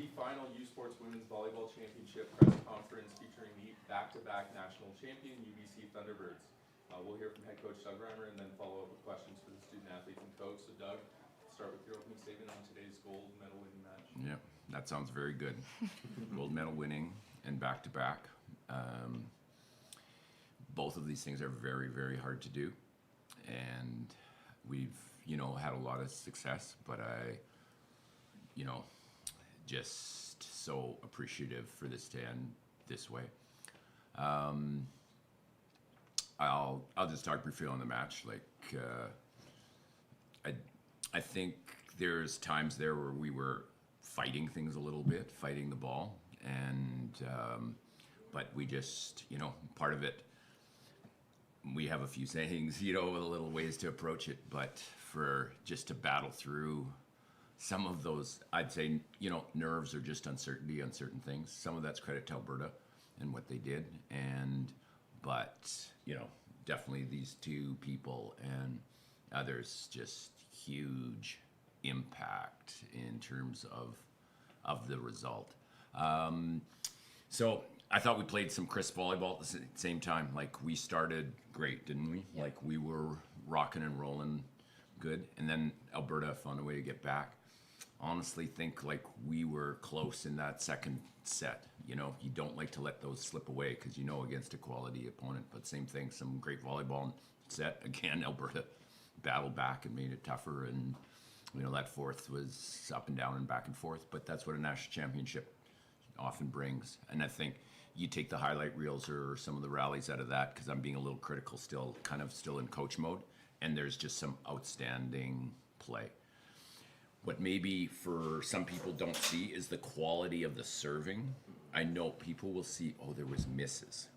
the final U Sports Women's Volleyball Championship press conference featuring the back-to-back national champion UBC Thunderbirds. We'll hear from head coach Doug Reimer and then follow up with questions for the student athletes and coach. So Doug, start with your opening statement on today's gold medal winning match. Yeah, that sounds very good. Gold medal winning and back-to-back. Both of these things are very, very hard to do. And we've, had a lot of success, but just so appreciative for this to end this way. I'll just talk briefly on the match. I think there's times there where we were fighting things a little bit, fighting the ball, and but we just, part of it. We have a few sayings, with a little ways to approach it, but for just to battle through some of those, I'd say, nerves or just uncertainty on certain things. Some of that's credit to Alberta and what they did, but definitely these two people and others, just huge impact in terms of the result. So I thought we played some crisp volleyball at the same time. We started great, didn't we? Yeah. We were rocking and rolling good, and then Alberta found a way to get back. Honestly, think we were close in that second set. You don't like to let those slip away because against a quality opponent. But same thing, some great volleyball set. Again, Alberta battled back and made it tougher, and that fourth was up and down and back and forth. But that's what a national championship often brings. And I think you take the highlight reels or some of the rallies out of that, because I'm being a little critical still, kind of still in coach mode, and there's just some outstanding play. What maybe for some people don't see is the quality of the serving. I know people will see, there was misses,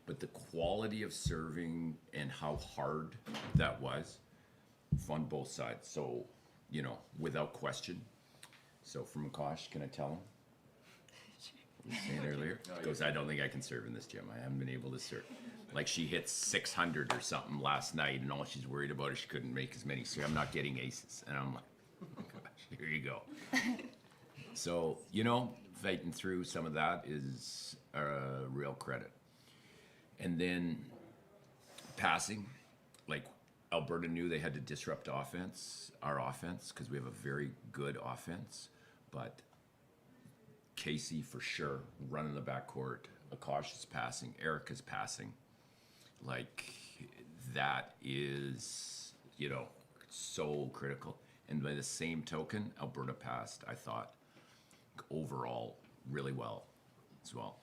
but the quality of serving and how hard that was on both sides. So, without question. So from Akash, can I tell him? You saying earlier? Goes, I don't think I can serve in this gym. I haven't been able to serve. She hit 600 or something last night, and all she's worried about is she couldn't make as many. So I'm not getting aces. And I'm like, gosh, here you go. So, fighting through some of that is a real credit. And then passing, Alberta knew they had to disrupt our offense, because we have a very good offense, but Kacey for sure, running the backcourt, Akash is passing, Erica's passing. That is, so critical. And by the same token, Alberta passed, I thought, overall, really well as well.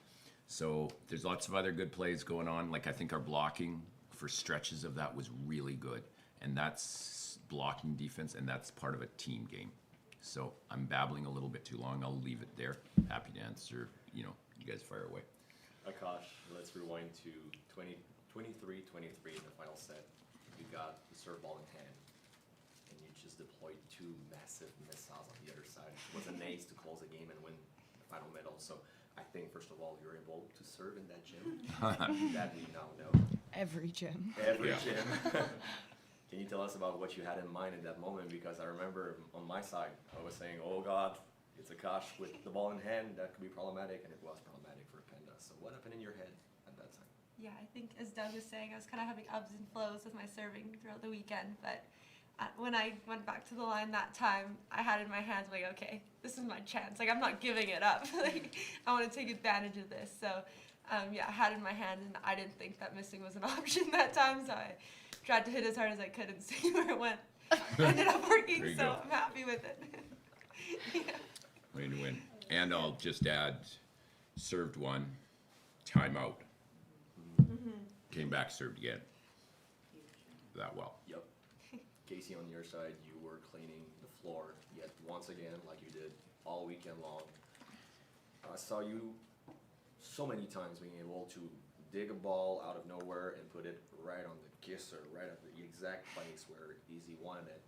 So there's lots of other good plays going on. I think our blocking for stretches of that was really good. And that's blocking defense, and that's part of a team game. So I'm babbling a little bit too long. I'll leave it there. Happy to answer. You guys fire away. Akash, let's rewind to 23-23 in the final set. You got the serve ball in hand, and you just deployed two massive missiles on the other side. It was an ace to close the game and win the final medal. So I think, first of all, you're able to serve in that gym. That we now know. Every gym. Every gym. Can you tell us about what you had in mind in that moment? Because I remember on my side, I was saying, oh God, it's Akash with the ball in hand. That could be problematic, and it was problematic for Penda. So what happened in your head at that time? Yeah, I think as Doug was saying, I was kind of having ebbs and flows with my serving throughout the weekend. But when I went back to the line that time, I had it in my hands, okay, this is my chance. I'm not giving it up. I want to take advantage of this. So I had it in my hand, and I didn't think that missing was an option that time. So I tried to hit as hard as I could and see where it went. Ended up working, so go. I'm happy with it. Yeah. Way to win. And I'll just add, served one, timeout. Came back, served again. That well. Yep. Kacey, on your side, you were cleaning the floor yet once again, like you did all weekend long. I saw you so many times being able to dig a ball out of nowhere and put it right on the kisser, right at the exact place where Easy wanted it.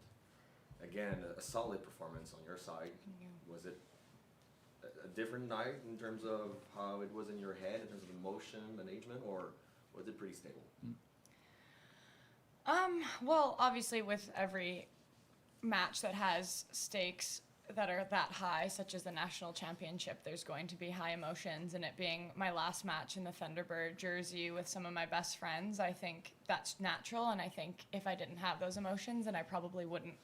Again, a solid performance on your side. Was it a different night in terms of how it was in your head, in terms of emotion, management, or was it pretty stable? Well, obviously with every match that has stakes, that are that high, such as the national championship, there's going to be high emotions, and it being my last match in the Thunderbird jersey with some of my best friends, I think that's natural, and I think if I didn't have those emotions, then I probably wouldn't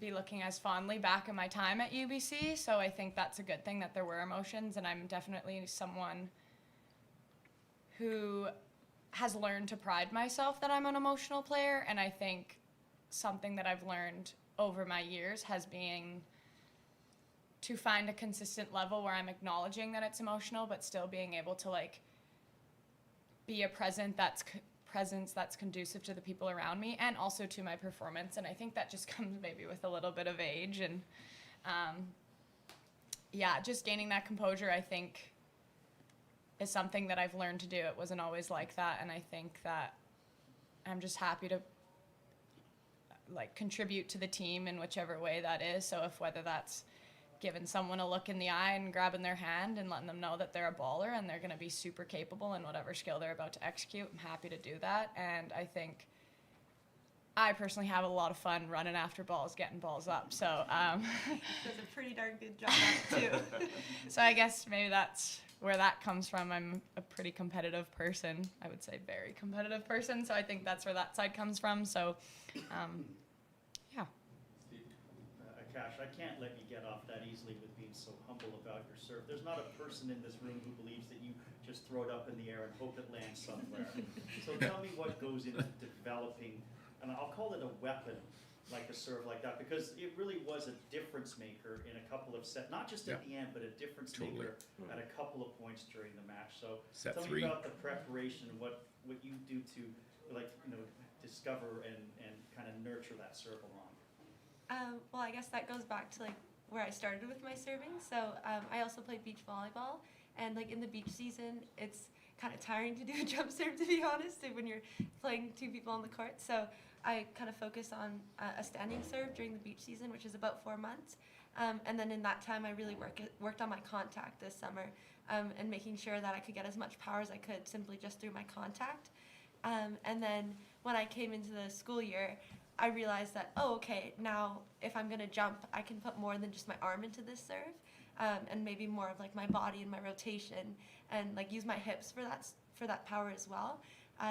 be looking as fondly back at my time at UBC. So I think that's a good thing that there were emotions, and I'm definitely someone who has learned to pride myself that I'm an emotional player, and I think something that I've learned over my years has been to find a consistent level where I'm acknowledging that it's emotional, but still being able to like be a presence that's conducive to the people around me and also to my performance. And I think that just comes maybe with a little bit of age, and just gaining that composure, I think, is something that I've learned to do. It wasn't always like that, and I think that I'm just happy to like contribute to the team in whichever way that is. So if whether that's giving someone a look in the eye and grabbing their hand and letting them know that they're a baller and they're going to be super capable in whatever skill they're about to execute, I'm happy to do that. And I think I personally have a lot of fun running after balls, getting balls up. So Does a pretty darn good job at it too. so I guess maybe that's where that comes from. I'm a pretty competitive person. I would say very competitive person. So I think that's where that side comes from. So yeah. Akash, I can't let you get off that easily with being so humble about your serve. There's not a person in this room who believes that you just throw it up in the air and hope it lands somewhere. So tell me what goes into developing, and I'll call it a weapon, like a serve like that, because it really was a difference maker in a couple of sets, not just at the end, but a difference maker at a couple of points during the match. So Set tell 3. me about the preparation and what you do to, like, discover and kind of nurture that serve along. Well, I guess that goes back to like where I started with my serving. So I also played beach volleyball, and like in the beach season, it's kind of tiring to do a jump serve, to be honest, when you're playing 2 people on the court. So I kind of focus on a standing serve during the beach season, which is about 4 months. And then in that time, I really worked on my contact this summer, and making sure that I could get as much power as I could simply just through my contact. And then when I came into the school year, I realized that, now if I'm going to jump, I can put more than just my arm into this serve, and maybe more of like my body and my rotation, and like use my hips for that power as well.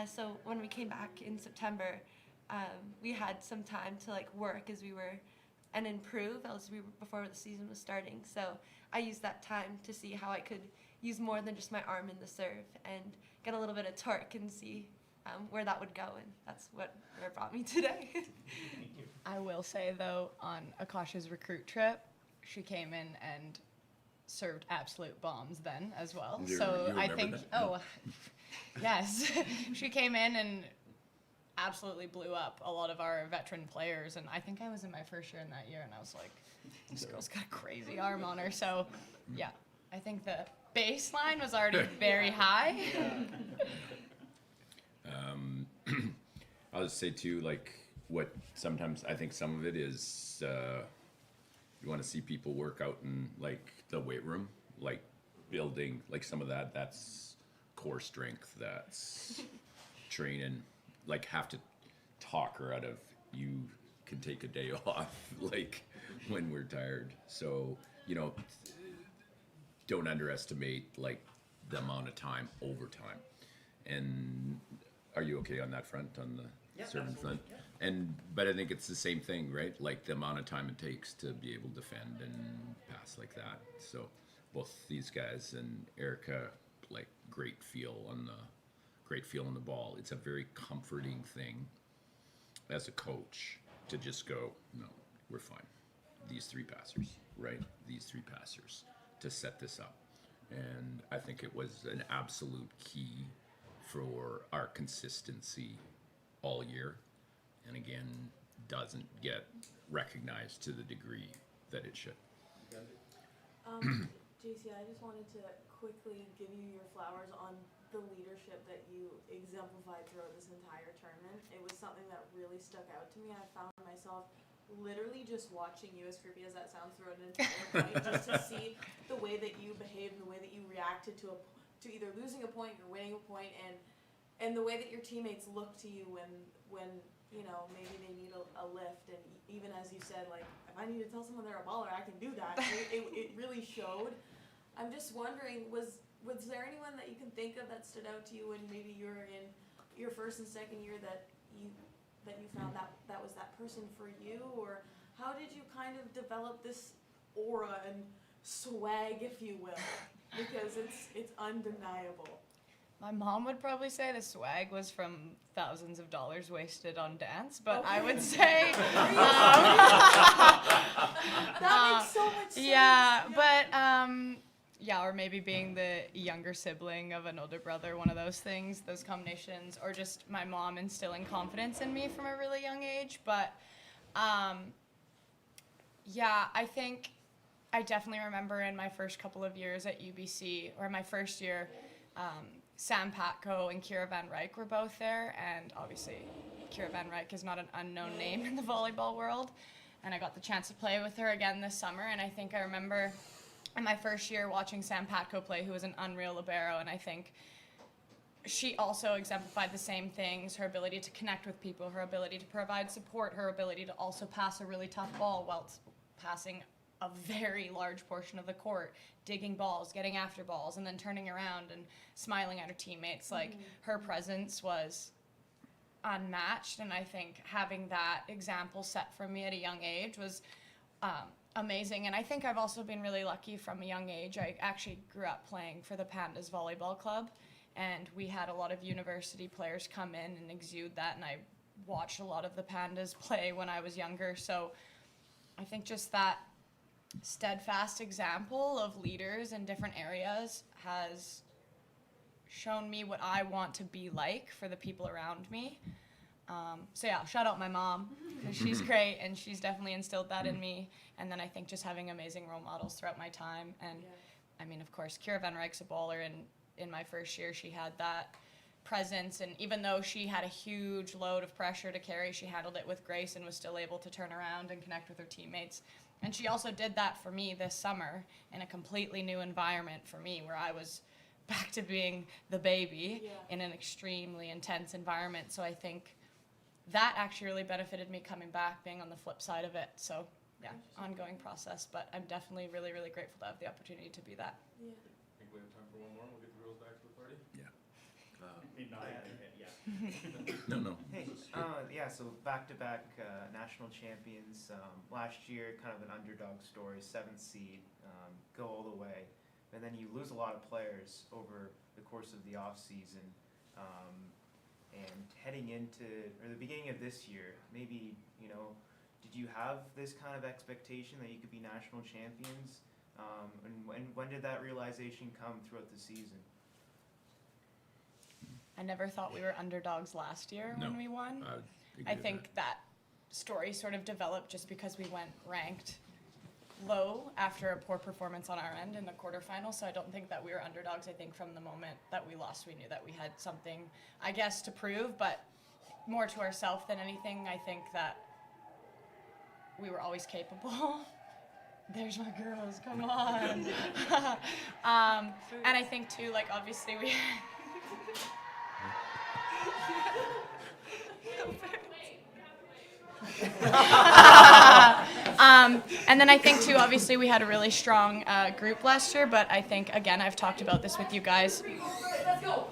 So when we came back in September, we had some time to like work and improve before the season was starting. So I used that time to see how I could use more than just my arm in the serve and get a little bit of torque and see where that would go, and that's where it brought me today. I will say, though, on Akash's recruit trip, she came in and served absolute bombs then as well. You So I remember think, that? yes, she came in and absolutely blew up a lot of our veteran players. And I think I was in my first year in that year, and I was like, this girl's got a crazy arm on her. So, yeah, I think the baseline was already very high. I'll just say too, like, what sometimes I think some of it is you want to see people work out in like the weight room, like building, like some of that's core strength, that's training, like have to talk her out of, you can take a day off, like when we're tired. So, don't underestimate like the amount of time overtime. And are you okay on that front, on the serving front? Yeah. But I think it's the same thing, right? Like the amount of time it takes to be able to defend and pass like that. So both these guys and Erica, like great feel on the ball. It's a very comforting thing as a coach to just go, no, we're fine. These 3 passers, right? These 3 passers to set this up. And I think it was an absolute key for our consistency all year, and again, doesn't get recognized to the degree that it should. JC, I just wanted to quickly give you your flowers on the leadership that you exemplified throughout this entire tournament. It was something that really stuck out to me. I found myself literally just watching you, as creepy as that sounds, throughout an entire point, just to see the way that you behaved and the way that you reacted to either losing a point or winning a point, and the way that your teammates looked to you when you know, maybe they need a lift, and even as you said, like, if I need to tell someone they're a baller, I can do that. It really showed. I'm just wondering, was there anyone that you can think of that stood out to you when maybe you were in your first and second year that you found that was that person for you? Or how did you kind of develop this aura and swag, if you will? Because it's undeniable. My mom would probably say the swag was from thousands of dollars wasted on dance, but I would say That makes so much sense. yeah, but yeah, or maybe being the younger sibling of an older brother, one of those things, those combinations, or just my mom instilling confidence in me from a really young age. But yeah, I think I definitely remember in my first couple of years at UBC, or my first year, Sam Patko and Kira Van Ryk were both there, and obviously Kira Van Ryk is not an unknown name in the volleyball world, and I got the chance to play with her again this summer, and I think I remember in my first year watching Sam Patko play, who was an unreal libero, and I think she also exemplified the same things, her ability to connect with people, her ability to provide support, her ability to also pass a really tough ball while passing a very large portion of the court, digging balls, getting after balls, and then turning around and smiling at her teammates. Like, her presence was unmatched, and I think having that example set for me at a young age was amazing. And I think I've also been really lucky from a young age. I actually grew up playing for the Pandas Volleyball Club, and we had a lot of university players come in and exude that, and I watched a lot of the Pandas play when I was younger. So I think just that steadfast example of leaders in different areas has shown me what I want to be like for the people around me. So yeah, shout out my mom, because she's great, and she's definitely instilled that in me. And then I think just having amazing role models throughout my time. And I mean, of course, Kira Van Ryk's a baller, and in my first year she had that presence, and even though she had a huge load of pressure to carry, she handled it with grace and was still able to turn around and connect with her teammates. And she also did that for me this summer in a completely new environment for me, where I was back to being the baby in an extremely intense environment. So I think that actually really benefited me coming back, being on the flip side of it. So yeah, ongoing process, but I'm definitely really, really grateful to have the opportunity to be that. I think we have time for one more. We'll get the girls back to the party. No. Hey, yeah, so back-to-back national champions. Last year, kind of an underdog story, 7th seed, go all the way. And then you lose a lot of players over the course of the off-season. And heading into, or the beginning of this year, maybe, you know, did you have this kind of expectation that you could be national champions? And when did that realization come throughout the season? I never thought we were underdogs last year when we won. I think that story sort of developed just because we went ranked low after a poor performance on our end in the quarterfinals. So I don't think that we were underdogs. I think from the moment that we lost, we knew that we had something, I guess, to prove, but more to ourselves than anything. I think that we were always capable. There's my girls, come on. And I think too, like, obviously we and then I think too, obviously we had a really strong group last year, but I think, again, I've talked about this with you guys. Let's go.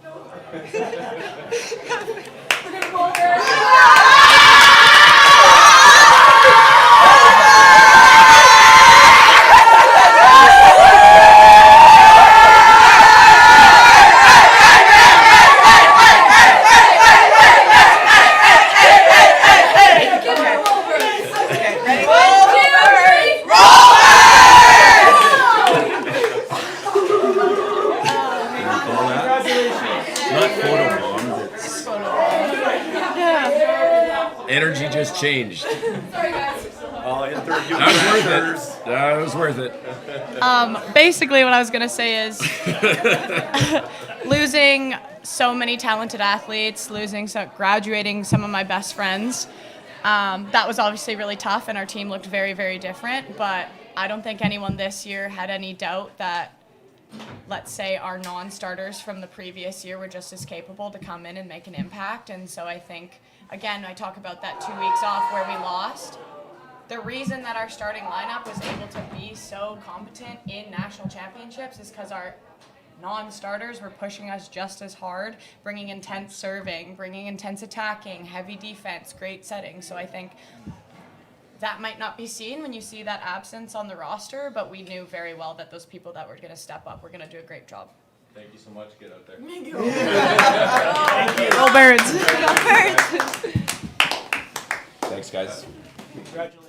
Energy just changed. Sorry, guys. That was worth it. Basically what I was going to say is losing so many talented athletes, graduating some of my best friends, that was obviously really tough, and our team looked very, very different, but I don't think anyone this year had any doubt that let's say our non-starters from the previous year were just as capable to come in and make an impact. And so I think, again, I talk about that 2 weeks off where we lost. The reason that our starting lineup was able to be so competent in national championships is because our non-starters were pushing us just as hard, bringing intense serving, bringing intense attacking, heavy defense, great setting. So I think that might not be seen when you see that absence on the roster, but we knew very well that those people that were going to step up were going to do a great job. Thank you so much. Get out there. Go Birds! Thanks, guys. Congratulations.